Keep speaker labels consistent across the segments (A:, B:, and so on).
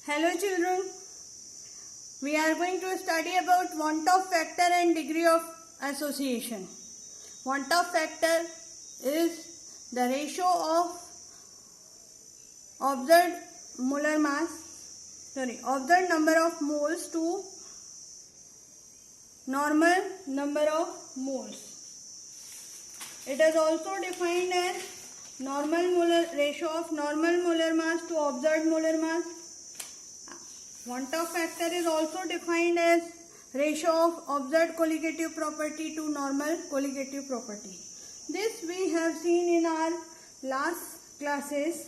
A: Hello children, we are going to study about want of factor and degree of association. Want of factor is the ratio of observed observed number of moles to normal number of moles. It is also defined as ratio of normal molar mass to observed molar mass. Want of factor is also defined as ratio of observed colligative property to normal colligative property. This we have seen in our last classes.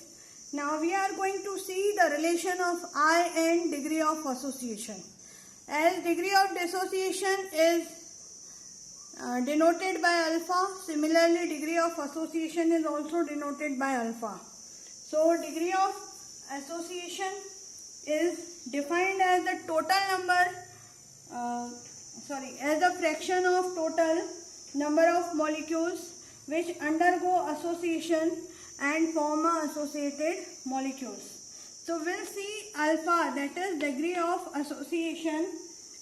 A: Now we are going to see the relation of I and degree of association. As degree of dissociation is denoted by alpha, similarly degree of association is also denoted by alpha. So degree of association is defined as the total number as the fraction of total number of molecules which undergo association and form associated molecules. So we'll see alpha, that is degree of association,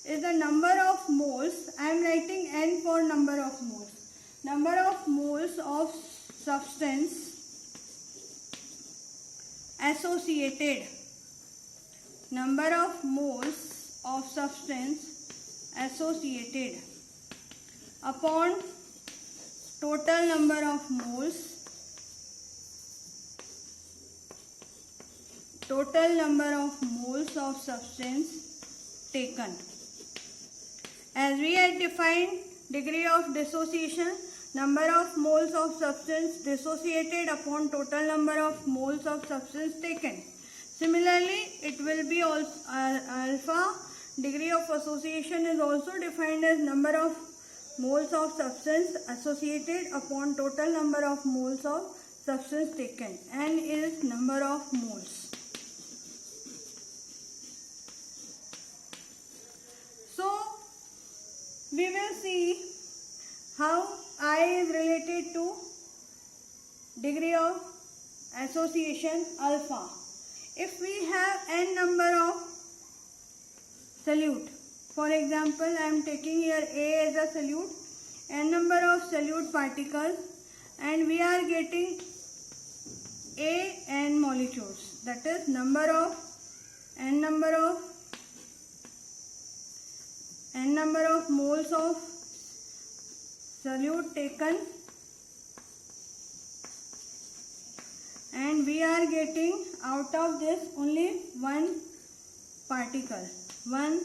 A: is the number of moles. I am writing n for number of moles. Number of moles of substance associated. Number of moles of substance associated upon total number of moles of substance taken. As we had defined degree of dissociation, number of moles of substance dissociated upon total number of moles of substance taken. Similarly, it will be also alpha. Degree of association is also defined as number of moles of substance associated upon total number of moles of substance taken. N is number of moles. So, we will see how I is related to degree of association alpha. If we have n number of solute, for example, I am taking here A as a solute, n number of solute particles, and we are getting A n molecules. That is n number of moles of solute taken, and we are getting out of this only one particle, one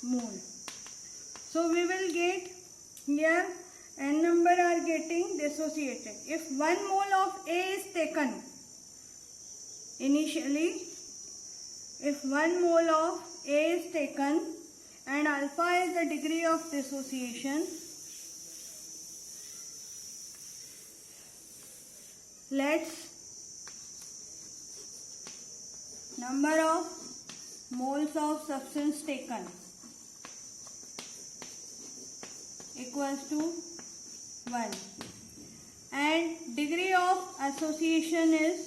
A: mole. So we will get here n number are getting dissociated. If one mole of A is taken initially, if one mole of A is taken and alpha is the degree of dissociation, let's number of moles of substance taken equals to 1 and degree of association is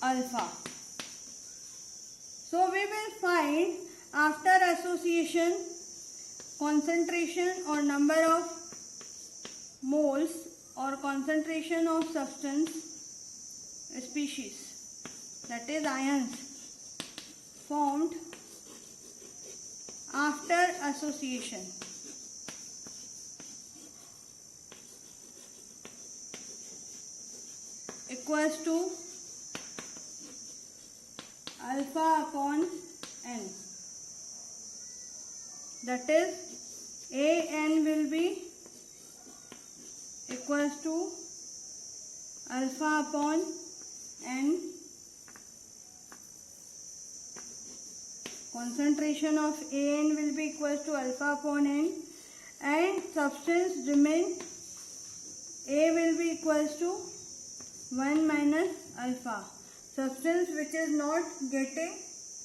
A: alpha. So we will find after association concentration or number of moles or concentration of substance species, that is ions, formed after association equals to alpha upon n. That is An will be equals to alpha upon n. Concentration of An will be equals to alpha upon n, and substance remain A will be equals to 1 minus alpha. Substance which is not getting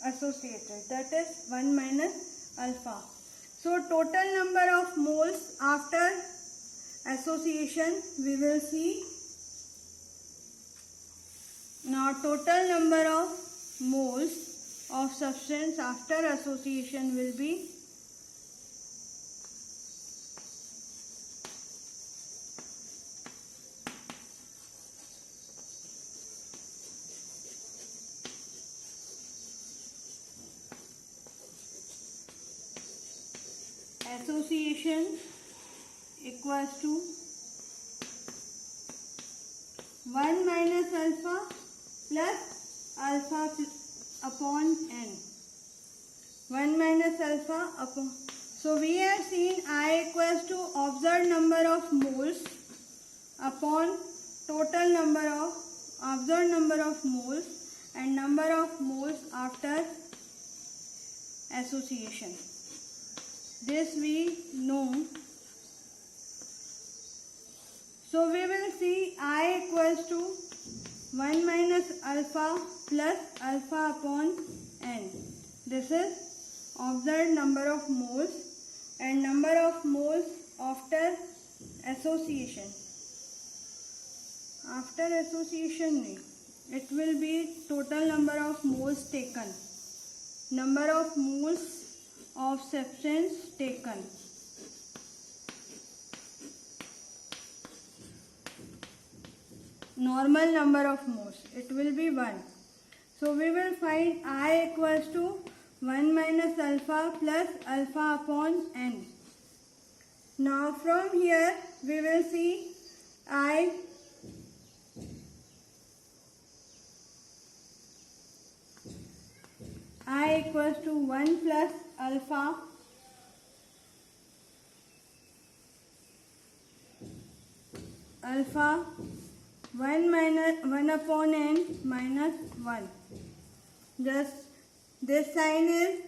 A: associated, that is 1 minus alpha. So total number of moles after association we will see. Now total number of moles of substance after association will be association equals to 1 minus alpha plus alpha upon n. 1 minus alpha upon. So we have seen I equals to observed number of moles upon total number of observed number of moles and number of moles after association. This we know. So we will see I equals to 1 minus alpha plus alpha upon n. This is observed number of moles and number of moles after association. After association it will be total number of moles taken. Number of moles of substance taken. Normal number of moles, it will be 1. So we will find I equals to 1 minus alpha plus alpha upon n. Now from here we will see I equals to 1 plus alpha alpha 1 upon n minus 1. Just this sign is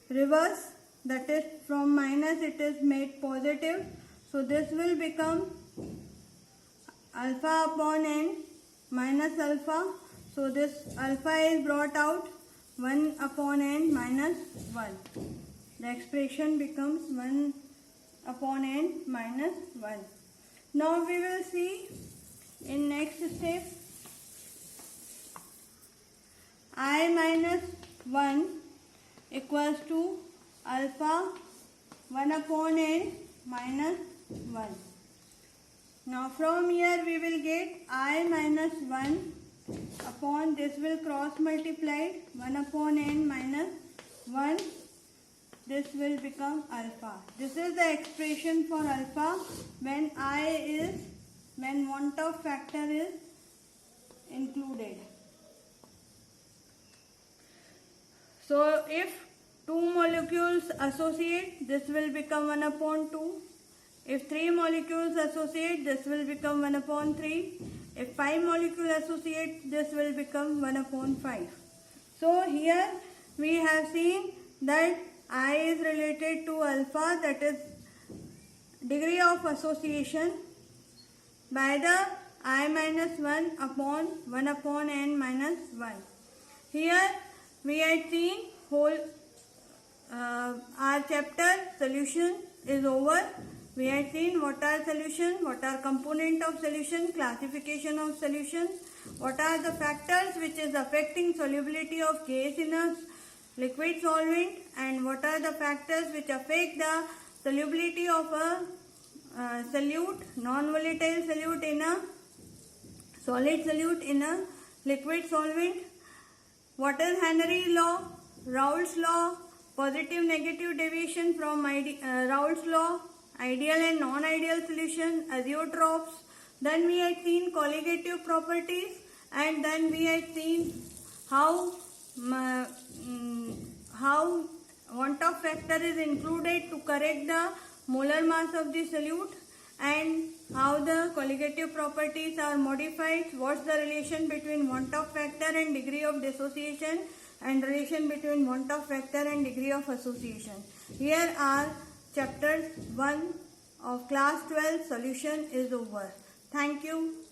A: reverse, that is from minus it is made positive. So this will become alpha upon n minus alpha. So this alpha is brought out 1 upon n minus 1. The expression becomes 1 upon n minus 1. Now we will see in next step I minus 1 equals to alpha 1 upon n minus 1. Now from here we will get I minus 1 upon this will cross multiplied 1 upon n minus 1. This will become alpha. This is the expression for alpha when when want of factor is included. So if 2 molecules associate, this will become 1 upon 2. If 3 molecules associate, this will become 1 upon 3. If 5 molecules associate, this will become 1 upon 5. So here we have seen that I is related to alpha, that is degree of association, by the I minus 1 upon n minus 1. Here we had seen whole our chapter solution is over. We had seen what are solution, what are component of solution, classification of solution, what are the factors which is affecting solubility of gas in a liquid solvent, and what are the factors which affect the solubility of a solute, non-volatile solute in a solid solute in a liquid solvent. What is Henry law, Raoult's law, positive negative deviation from Raoult's law, ideal and non-ideal solution, azeotrophs. Then we had seen colligative properties, and then we had seen how want of factor is included to correct the molar mass of the solute, and how the colligative properties are modified, what's the relation between want of factor and degree of dissociation, and relation between want of factor and degree of association. Here are chapter 1 of class 12 solution is over. Thank you.